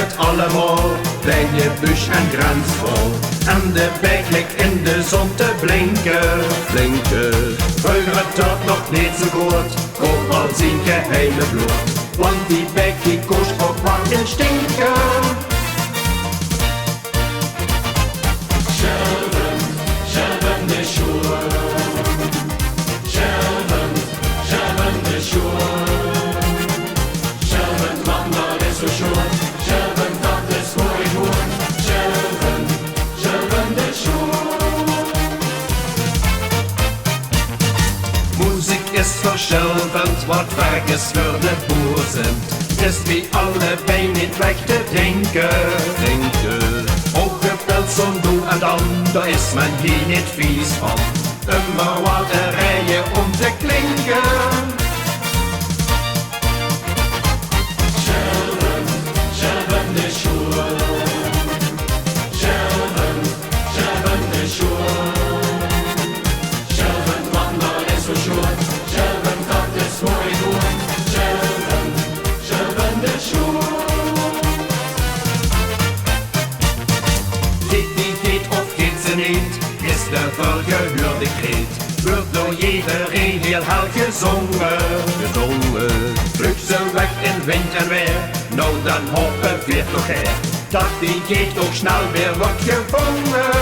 het allemaal bij je bush en grensvol. En de bek ligt in de zon te blinken. Vroeger het dat nog niet zo goed, koop al zijn geheime bloed. Want die bek die kost ook wat in stinken. Själven de sjur. Själven de sjur. Själven vandrar det så sjur. Själven tar det svår i hår. Själven de sjur. Musik ist verschelvend, wat verges för det bosend. Ist wie alle Bein nicht weg te denken. Ook gepeld som du en dan, daar is men hier niet vies van. Immer wat rijen om te klinken. Själven de sjur. Själven de sjur. Själven vandrar det så sjur. Själven tar det svår i hår. Själven de sjur. Niet, is de vergehörigheid. Wordt door iedereen heel hard gezongen. Vlucht ze weg in wind en weer, nou dan hopen we toch her. Dat die geest ook snel weer wordt gevangen.